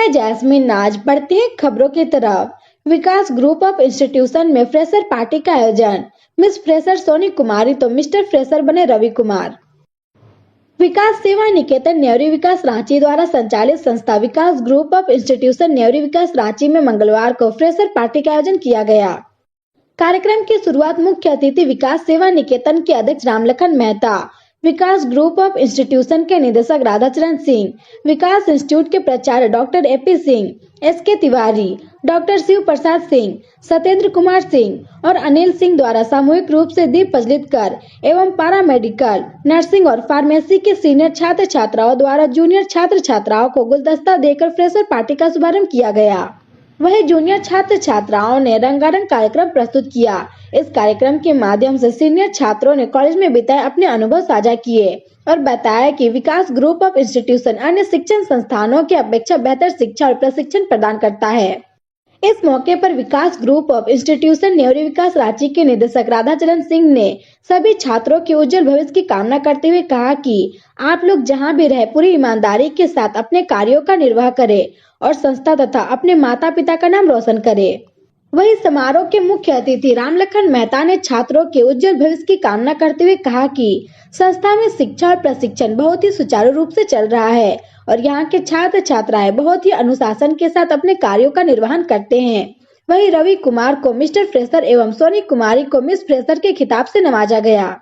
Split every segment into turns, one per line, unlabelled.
मैं जैस्मिन नाज। बढ़ती है खबरों की तरफ। विकास ग्रुप ऑफ इंस्टीट्यूशन में फ्रेशर पार्टी का आयोजन। मिस फ्रेशर सोनी कुमारी तो मिस्टर फ्रेशर बने रवि कुमार। विकास सेवा निकेतन न्योरी विकास रांची द्वारा संचालित संस्था विकास ग्रुप ऑफ इंस्टीट्यूशन न्योरी विकास रांची में मंगलवार को फ्रेशर पार्टी का आयोजन किया गया। कार्यक्रम की शुरुआत मुख्य अतिथि विकास सेवा निकेतन के अध्यक्ष Ramlakhan Mehta, Vikas group of institution के निदेशक राधाचरण सिंह, विकास इंस्टीट्यूट के प्राचार्य doctor AP Singh, SK Tiwari, doctor Shiv Prasad Singh, Satyendra Kumar Singh और अनिल सिंह द्वारा सामूहिक रूप से दीप प्रज्वलित कर एवं पारा मेडिकल, नर्सिंग और फार्मेसी के सीनियर छात्र छात्राओं द्वारा जूनियर छात्र छात्राओं को गुलदस्ता देकर फ्रेशर पार्टी का शुभारंभ किया गया। वहीं जूनियर छात्र छात्राओं ने रंगारंग कार्यक्रम प्रस्तुत किया। इस कार्यक्रम के माध्यम से सीनियर छात्रों ने कॉलेज में बिताए अपने अनुभव साझा किए और बताया कि विकास ग्रुप ऑफ इंस्टीट्यूशन अन्य शिक्षण संस्थानों की अपेक्षा बेहतर शिक्षा और प्रशिक्षण प्रदान करता है। इस मौके पर विकास ग्रुप ऑफ इंस्टीट्यूशन न्योरी विकास रांची के निदेशक राधाचरण सिंह ने सभी छात्रों के उज्जवल भविष्य की कामना करते हुए कहा कि आप लोग जहां भी रहे पूरी ईमानदारी के साथ अपने कार्यों का निर्वाह करें और संस्था तथा अपने माता पिता का नाम रोशन करें। वहीं समारोह के मुख्य अतिथि रामलखन मेहता ने छात्रों के उज्जवल भविष्य की कामना करते हुए कहा कि संस्था में शिक्षा और प्रशिक्षण बहुत ही सुचारू रूप से चल रहा है और यहाँ के छात्र छात्राएं बहुत ही अनुशासन के साथ अपने कार्यों का निर्वहन करते हैं। वहीं रवि कुमार को मिस्टर फ्रेशर एवं सोनी कुमारी को मिस फ्रेशर के खिताब से नवाजा गया।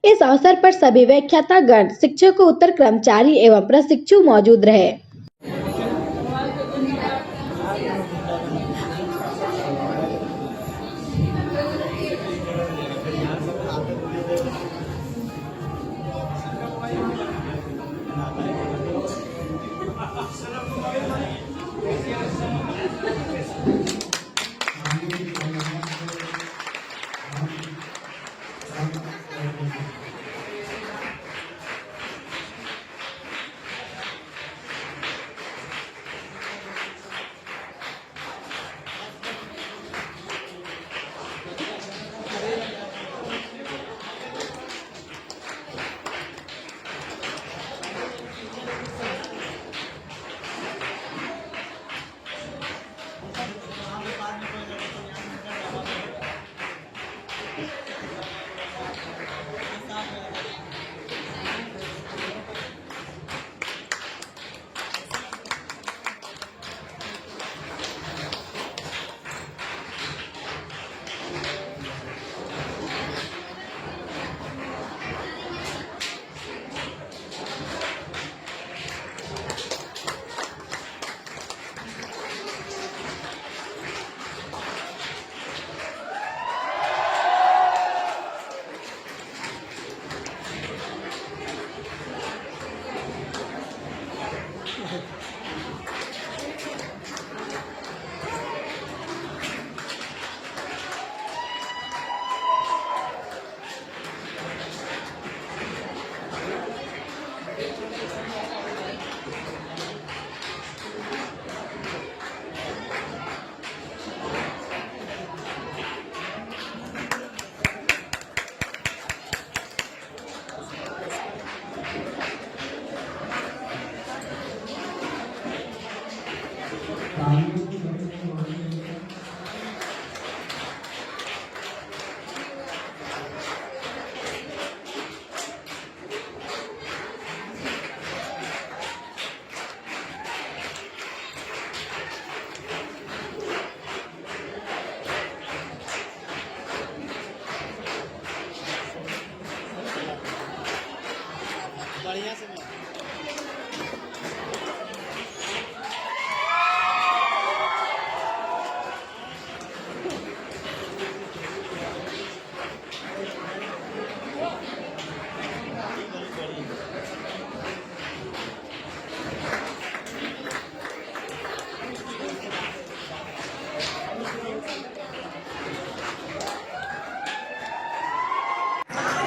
इस अवसर पर सभी व्याख्यातागण, शिक्षकों, उत्तर कर्मचारी एवं प्रशिक्षु मौजूद रहे।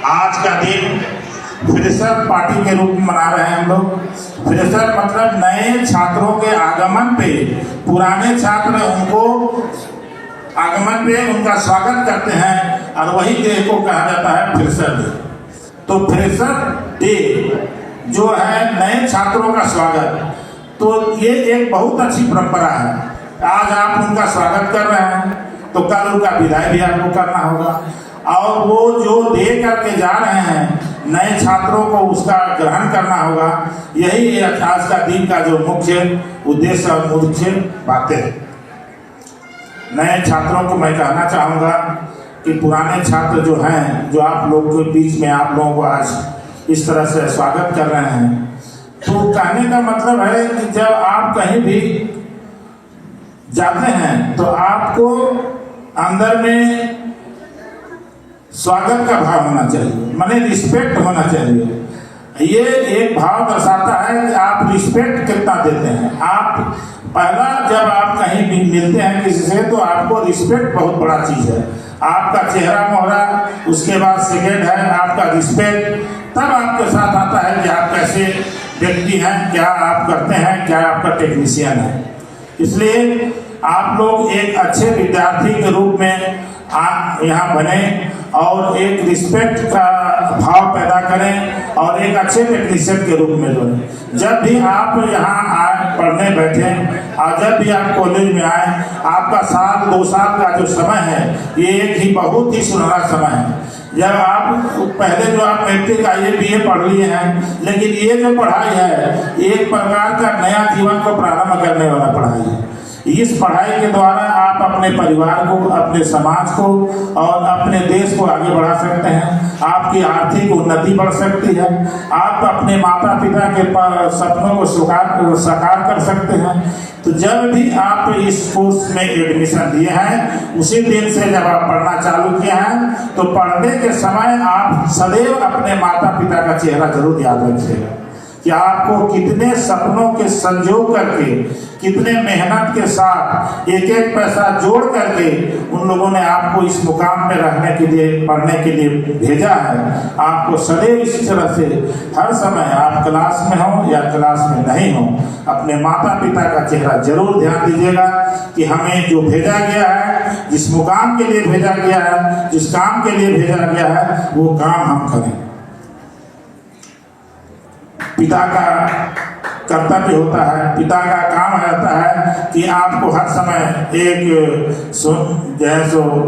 आज का दिन फ्रेशर पार्टी के रूप में मना रहे हैं हम लोग। फ्रेशर मतलब नए छात्रों के आगमन पे पुराने छात्र उनको आगमन पे उनका स्वागत करते हैं और वही डे को कहा जाता है फ्रेशर डे। तो फ्रेशर डे जो है नए छात्रों का स्वागत, तो ये एक बहुत अच्छी परंपरा है। आज आप उनका स्वागत कर रहे हैं तो कल उनका विदाई भी आपको करना होगा, और वो जो दे करके जा रहे हैं नए छात्रों को उसका ग्रहण करना होगा। यही आज का दिन का जो मुख्य उद्देश्य और मुख्य बातें हैं। नए छात्रों को मैं कहना चाहूँगा कि पुराने छात्र जो हैं, जो आप लोगों के बीच में आप लोगों को आज इस तरह से स्वागत कर रहे हैं, तो कहने का मतलब है कि जब आप कहीं भी जाते हैं तो आपको अंदर में स्वागत का भाव होना चाहिए, माने रिस्पेक्ट होना चाहिए। ये एक भाव दर्शाता है कि आप रिस्पेक्ट कितना देते हैं। आप पहला जब आप कहीं भी मिलते हैं किसी से तो आपको रिस्पेक्ट बहुत बड़ा चीज है। आपका चेहरा मोहरा, उसके बाद सेकेंड है आपका रिस्पेक्ट, तब आपके साथ आता है कि आप कैसे व्यक्ति हैं, क्या आप करते हैं, क्या आपका टेक्नीशियन है। इसलिए आप लोग एक अच्छे विद्यार्थी के रूप में आप यहाँ बने और एक रिस्पेक्ट का भाव पैदा करें और एक अच्छे टेक्नीशियन के रूप में बने। जब भी आप यहाँ आए पढ़ने बैठे और जब भी आप कॉलेज में आए, आपका साल 2 साल का जो समय है ये एक ही बहुत ही सुनहरा समय है। जब आप पहले जो आप मैट्रिक IABA पढ़ लिए हैं, लेकिन ये जो पढ़ाई है एक प्रकार का नया जीवन को प्रारंभ करने वाला पढ़ाई है। इस पढ़ाई के द्वारा आप अपने परिवार को, अपने समाज को और अपने देश को आगे बढ़ा सकते हैं। आपकी आर्थिक उन्नति बढ़ सकती है। आप अपने माता पिता के सपनों को साकार कर सकते हैं। तो जब भी आप इस कोर्स में एडमिशन लिए हैं, उसी दिन से जब आप पढ़ना चालू किए हैं, तो पढ़ने के समय आप सदैव अपने माता पिता का चेहरा जरूर याद रखिएगा कि आपको कितने सपनों के संजोग करके, कितने मेहनत के साथ एक एक पैसा जोड़ करके उन लोगों ने आपको इस मुकाम में रहने के लिए, पढ़ने के लिए भेजा है। आपको सदैव इस तरह से हर समय आप क्लास में हो या क्लास में नहीं हो, अपने माता पिता का चेहरा जरूर ध्यान दीजिएगा कि हमें जो भेजा गया है, जिस मुकाम के लिए भेजा गया है, जिस काम के लिए भेजा गया है, वो काम हम करें। पिता का कर्तव्य होता है, पिता का काम रहता है कि आपको हर समय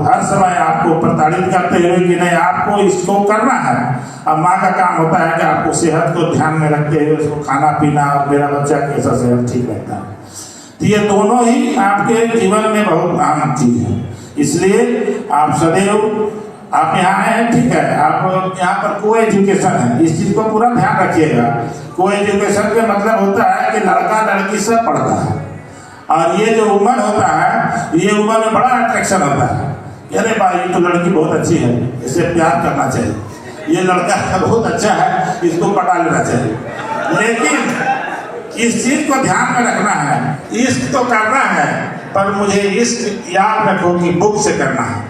हर समय आपको प्रताड़ित करते हुए कि नहीं आपको इसको करना है। अब माँ का काम होता है कि आपको सेहत को ध्यान में रखते हुए उसको खाना पीना और मेरा बच्चा कैसा सेहत ठीक रहता है। तो ये दोनों ही आपके जीवन में बहुत अहम चीज है। इसलिए आप सदैव आप यहाँ आए हैं, ठीक है, आप यहाँ पर को एजुकेशन है, इस चीज को पूरा ध्यान रखिएगा। को एजुकेशन का मतलब होता है कि लड़का लड़की सब पढ़ता है, और ये जो उम्र होता है, ये उम्र में बड़ा अट्रैक्शन होता है। अरे भाई ये तो लड़की बहुत अच्छी है, इसे प्यार करना चाहिए, ये लड़का बहुत अच्छा है, इसको पटा लेना चाहिए। लेकिन इस चीज को ध्यान में रखना है, इश्क तो करना है, पर मुझे इश्क याद रखो कि बुक से करना है,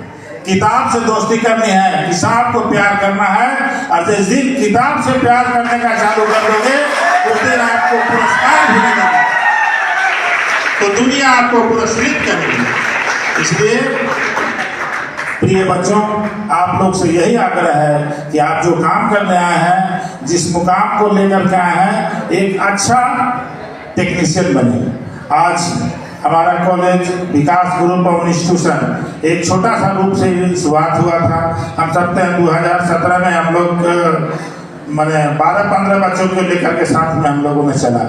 किताब से दोस्ती करनी है, किताब को प्यार करना है। और जिस दिन किताब से प्यार करने का चालू कर दोगे, उस दिन आपको पुरस्कार भी मिलेगा, तो दुनिया आपको पुरस्कृत करेगी। इसलिए प्रिय बच्चों, आप लोग से यही आग्रह है कि आप जो काम करने आए हैं, जिस मुकाम को लेकर के आए हैं, एक अच्छा टेक्नीशियन बने। आज हमारा college Vikas group of institution एक छोटा सा रूप से शुरुआत हुआ था। हम सकते हैं 2017 में हम लोग मैंने 12-15 बच्चों को लेकर के साथ में हम लोगों ने चला।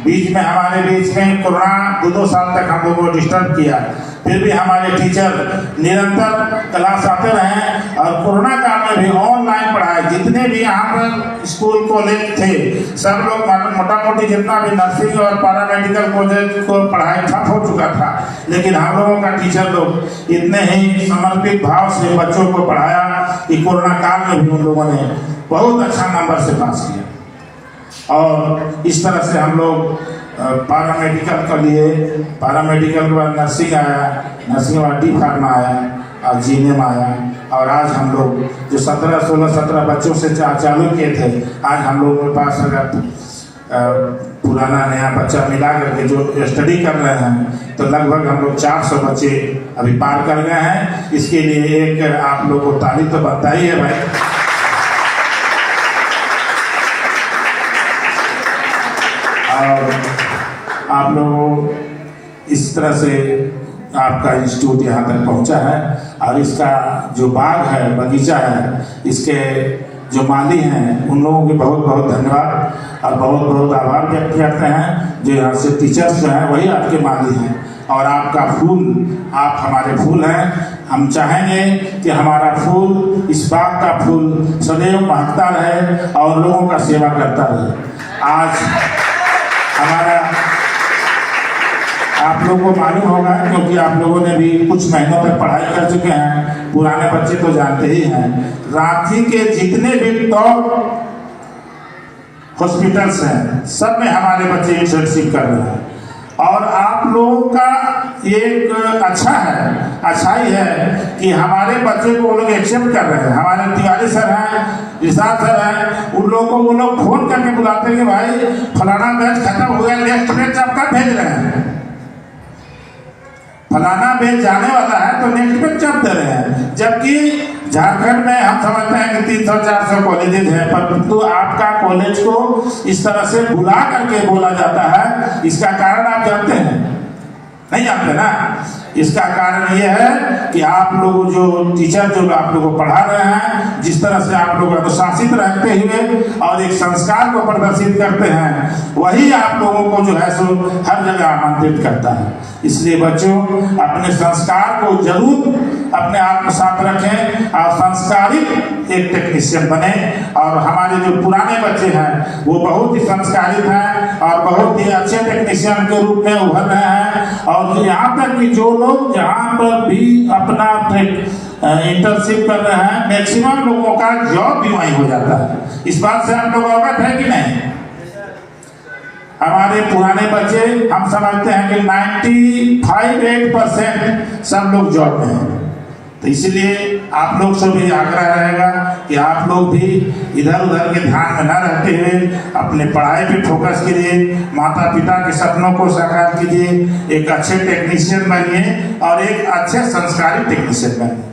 बीच में हमारे बीच में कोरोना 2 साल तक हम लोगों को डिस्टर्ब किया, फिर भी हमारे टीचर निरंतर क्लास आते रहे। और कोरोना काल में भी ऑनलाइन पढ़ाई, जितने भी यहाँ पर स्कूल कॉलेज थे, सब लोग मोटा मोटी जितना भी नर्सिंग और पैरामेडिकल कॉलेज को पढ़ाई ठप हो चुका था, लेकिन हम लोगों का टीचर लोग इतने ही समर्पित भाव से बच्चों को पढ़ाया कि कोरोना काल में भी उन लोगों ने बहुत अच्छा नंबर से पास किया। और इस तरह से हम लोग पैरामेडिकल के लिए, पैरामेडिकल के बाद नर्सिंग आया, नर्सिंग के बाद डी फार्मा आया और जीएनएम आया। और आज हम लोग जो 17 बच्चों से चालू किए थे, आज हम लोगों के पास अगर पुराना नया बच्चा मिला करके जो स्टडी कर रहे हैं, तो लगभग हम लोग 400 बच्चे अभी पार कर गए हैं। इसके लिए एक आप लोगों को ताली तो बनता ही है भाई। और आप लोगों इस तरह से आपका इंस्टीट्यूट यहाँ तक पहुँचा है, और इसका जो बाग है, बगीचा है, इसके जो माली हैं उन लोगों के बहुत बहुत धन्यवाद और बहुत बहुत आभार व्यक्त करते हैं। जो यहाँ से टीचर्स जो हैं वही आपके माली हैं, और आपका फूल, आप हमारे फूल हैं। हम चाहेंगे कि हमारा फूल, इस बाग का फूल सदैव महकता रहे और लोगों का सेवा करता रहे। आज हमारा, आप लोगों को मालूम होगा क्योंकि आप लोगों ने भी कुछ महीनों तक पढ़ाई कर चुके हैं, पुराने बच्चे तो जानते ही हैं, रांची के जितने भी टॉप हॉस्पिटल्स हैं सब में हमारे बच्चे इंटर्नशिप कर रहे हैं। और आप लोगों का एक अच्छाई है कि हमारे बच्चे को वो लोग एक्सेप्ट कर रहे हैं। हमारे तिवारी सर हैं, रिसाद सर हैं, उन लोगों को वो लोग फोन करके बुलाते हैं कि भाई फलाना बैच खत्म हो गया, नेक्स्ट बैच आप कब भेज रहे हैं, फलाना बैच जाने वाला है तो नेक्स्ट बैच आप दे रहे हैं। जबकि झारखंड में हम समझते हैं कि 300-400 कॉलेजेस हैं, परंतु आपका कॉलेज को इस तरह से बुला करके बोला जाता है, इसका कारण आप जानते हैं? नहीं जानते ना। इसका कारण ये है कि आप लोग जो टीचर जो आप लोगों को पढ़ा रहे हैं, जिस तरह से आप लोग अनुशासित रहते हुए और एक संस्कार को प्रदर्शित करते हैं, वही आप लोगों को जो है सो हर जगह आमंत्रित करता है। इसलिए बच्चों, अपने संस्कार को जरूर अपने आत्मसात रखें और संस्कारित एक टेक्नीशियन बने। और हमारे जो पुराने बच्चे हैं वो बहुत ही संस्कारित हैं और बहुत ही अच्छे टेक्नीशियन के रूप में उभर रहे हैं। और यहाँ तक कि जो लोग जहाँ पर भी अपना इंटर्नशिप कर रहे हैं, मैक्सिमम लोगों का जॉब भी वहीं हो जाता है। इस बात से आप लोग अवगत है कि नहीं? हमारे पुराने बच्चे, हम समझते हैं कि 95-8% सब लोग जॉब में हैं। तो इसलिए आप लोग से भी आग्रह रहेगा कि आप लोग भी इधर उधर के ध्यान में न रहते हुए अपने पढ़ाई पे फोकस कीजिए, माता पिता के सपनों को साकार कीजिए, एक अच्छे टेक्नीशियन बनिए और एक अच्छे संस्कारी टेक्नीशियन बनिए।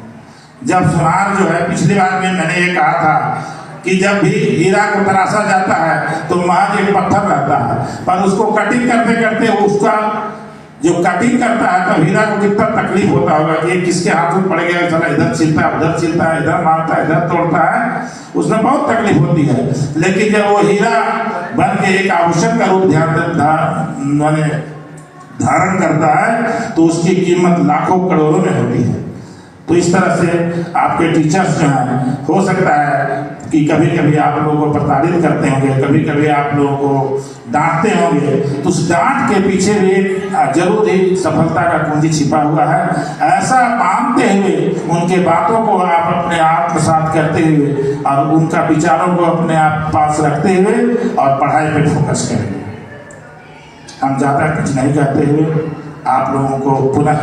जब सुनार जो है, पिछली बार में मैंने ये कहा था कि जब भी हीरा को तराशा जाता है तो महज एक पत्थर रहता है, पर उसको कटिंग करते करते उसका जो कटिंग करता है तो हीरा को कितना तकलीफ होता होगा कि किसके हाथ में पड़ गया, चला इधर छिलता है, उधर छिलता है, इधर मारता है, इधर तोड़ता है, उसमें बहुत तकलीफ होती है। लेकिन जब वो हीरा बन के एक आभूषण का रूप धारण करता है तो उसकी कीमत लाखों करोड़ों में होती है। तो इस तरह से आपके टीचर्स जो हैं, हो सकता है कि कभी कभी आप लोगों को प्रताड़ित करते होंगे, कभी कभी आप लोगों को डांटते होंगे, तो उस डांट के पीछे भी जरूर ही सफलता का कुंजी छिपा हुआ है। ऐसा मानते हुए उनके बातों को आप अपने आत्मसात करते हुए और उनका विचारों को अपने आप पास रखते हुए और पढ़ाई पे फोकस करेंगे। हम ज़्यादा कुछ नहीं कहते हुए आप लोगों को पुनः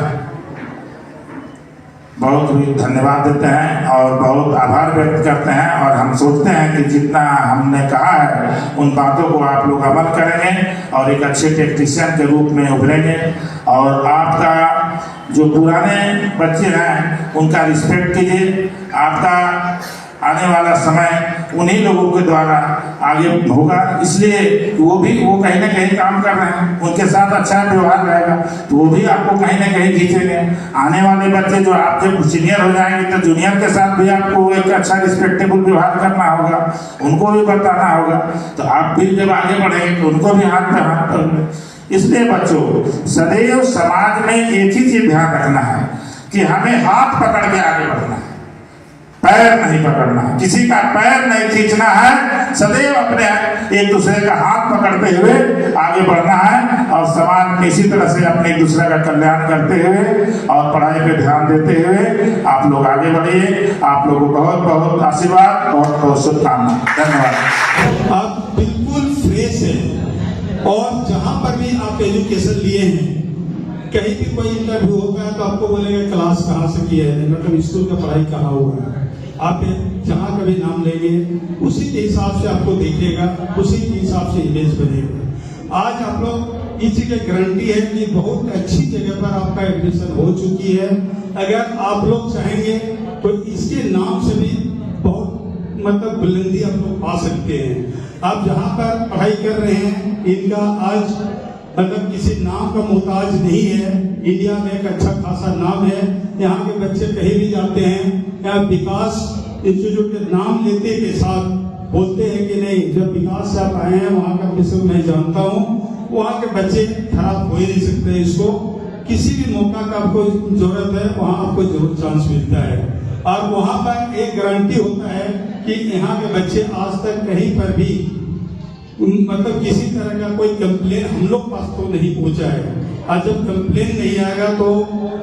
बहुत ही धन्यवाद देते हैं और बहुत आभार व्यक्त करते हैं। और हम सोचते हैं कि जितना हमने कहा है उन बातों को आप लोग अमल करेंगे और एक अच्छे टेक्नीशियन के रूप में उभरेंगे। और आपका जो पुराने बच्चे हैं उनका रिस्पेक्ट कीजिए। आपका आने वाला समय उन्हीं लोगों के द्वारा आगे होगा, इसलिए वो कहीं ना कहीं काम कर रहे हैं, उनके साथ अच्छा व्यवहार रहेगा तो वो भी आपको कहीं ना कहीं खींचेंगे। आने वाले बच्चे जो आप जब सीनियर हो जाएंगे तो जूनियर के साथ भी आपको एक अच्छा रिस्पेक्टेबल व्यवहार करना होगा, उनको भी बताना होगा। तो आप भी जब आगे बढ़ेंगे तो उनको भी हाथ पे हाथ पकड़ेंगे। इसलिए बच्चों, सदैव समाज में एक ही चीज ध्यान रखना है कि हमें हाथ पकड़ के आगे बढ़ना है, पैर नहीं पकड़ना है, किसी का पैर नहीं खींचना है। सदैव अपने एक दूसरे का हाथ पकड़ते हुए आगे बढ़ना है और समाज में इसी तरह से अपने एक दूसरे का कल्याण करते हुए और पढ़ाई पे ध्यान देते हुए आप लोग आगे बढ़िए। आप लोगों को बहुत बहुत आशीर्वाद, बहुत बहुत शुभकामनाएं। धन्यवाद।
आप बिल्कुल फ्रेश हैं और जहाँ पर भी आप एजुकेशन लिए हैं, कहीं भी कोई इंटरव्यू होगा है तो आपको बोलेंगे क्लास कहाँ से की है, मतलब स्कूल का पढ़ाई कहाँ हुआ है। आप जहाँ कभी नाम लेंगे उसी के हिसाब से आपको देखेगा, उसी के हिसाब से इमेज बनेगा। आज आप लोग इस चीज की गारंटी है कि बहुत अच्छी जगह पर आपका एडमिशन हो चुकी है। अगर आप लोग चाहेंगे तो इसके नाम से भी बहुत मतलब बुलंदी आप लोग पा सकते हैं। आप जहाँ पर पढ़ाई कर रहे हैं इनका आज मतलब किसी नाम का मोहताज नहीं है। इंडिया में एक अच्छा खासा नाम है। यहाँ के बच्चे कहीं भी जाते हैं, यहाँ विकास इंस्टीट्यूट के नाम लेते के साथ बोलते हैं कि नहीं, जब विकास से आप आए हैं वहाँ का विषय मैं जानता हूँ, वहाँ के बच्चे खराब हो ही नहीं सकते। इसको किसी भी मौका का आपको जरूरत है, वहाँ आपको जरूर चांस मिलता है। और वहाँ पर एक गारंटी होता है कि यहाँ के बच्चे आज तक कहीं पर भी मतलब किसी तरह का कोई कंप्लेन हम लोग पास तो नहीं पहुंचा है। और जब कंप्लेन नहीं आएगा तो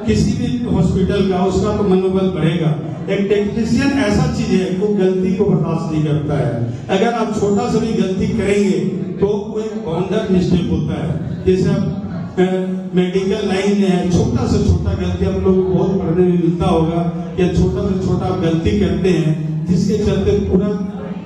किसी भी हॉस्पिटल का उसका तो मनोबल बढ़ेगा। एक टेक्नीशियन ऐसा चीज है वो गलती को बर्दाश्त नहीं करता है। अगर आप छोटा सा भी गलती करेंगे तो वो एक बाउंडर मिस्टेक होता है। जैसे आप मेडिकल लाइन में है, छोटा से छोटा गलती आप लोग बहुत पढ़ने में मिलता होगा, या छोटा से छोटा आप गलती करते हैं जिसके चलते पूरा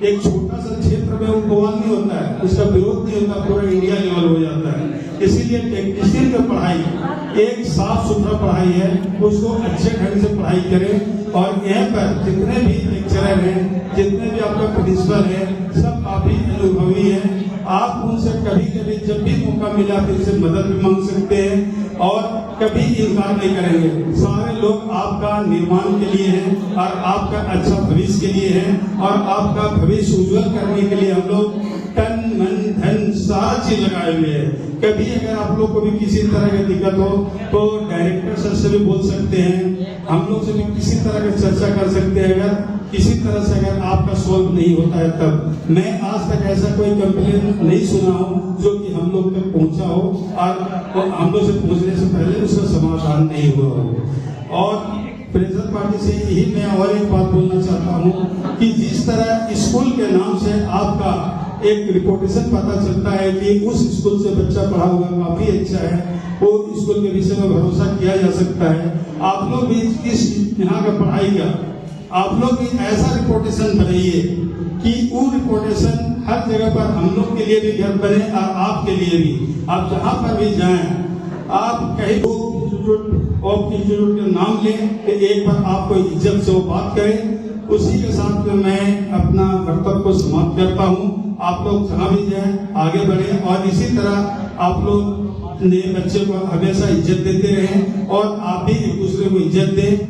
एक छोटा सा क्षेत्र में वो बवाल नहीं होता है, उसका विरोध नहीं होता, पूरा इंडिया लेवल हो जाता है। इसीलिए टेक्नीशियन की पढ़ाई एक साफ सुथरा पढ़ाई है, उसको अच्छे ढंग से पढ़ाई करें। और यहाँ पर जितने भी लेक्चरर हैं, जितने भी आपका प्रिंसिपल है, सब काफी अनुभवी हैं। आप उनसे कभी कभी जब भी मौका मिला तो उनसे मदद भी मांग सकते हैं और कभी इनकार नहीं करेंगे। सारे लोग आपका निर्माण के लिए हैं और आपका अच्छा भविष्य के लिए हैं और आपका भविष्य उज्जवल करने के लिए हम लोग तन मन धन सारा चीज लगाए हुए हैं। कभी अगर आप लोग को भी किसी तरह की दिक्कत हो तो डायरेक्टर सर से भी बोल सकते हैं, हम लोग से भी किसी तरह की चर्चा कर सकते हैं। अगर किसी तरह से अगर आपका सॉल्व नहीं होता है तब मैं आज तक ऐसा कोई कंप्लेन नहीं सुना हूँ जो कि हम लोग तक पहुंचा हो और हम लोग से पहुंचने से पहले उसका समाधान नहीं हुआ हो। और प्रेशर पार्टी से यही मैं और एक बात बोलना चाहता हूँ कि जिस तरह स्कूल के नाम से आपका एक रिपोर्टेशन पता चलता है कि उस स्कूल से बच्चा पढ़ा हुआ काफी अच्छा है, वो स्कूल के विषय में भरोसा किया जा सकता है। आप लोग भी इस यहाँ का पढ़ाई का आप लोग भी ऐसा रिपोर्टेशन बनाइए कि वो रिपोर्टेशन हर जगह पर हम लोग के लिए भी घर बने और आपके लिए भी। आप जहाँ पर भी जाएं, आप कहीं इंस्टीट्यूट का नाम लें कि एक बार आपको इज्जत से वो बात करें। उसी के साथ में मैं अपना कर्तव्य को समाप्त करता हूँ। आप लोग जहाँ भी जाएं आगे बढ़े और इसी तरह आप लोग नए बच्चे को हमेशा इज्जत देते रहें और आप भी एक दूसरे को इज्जत दें।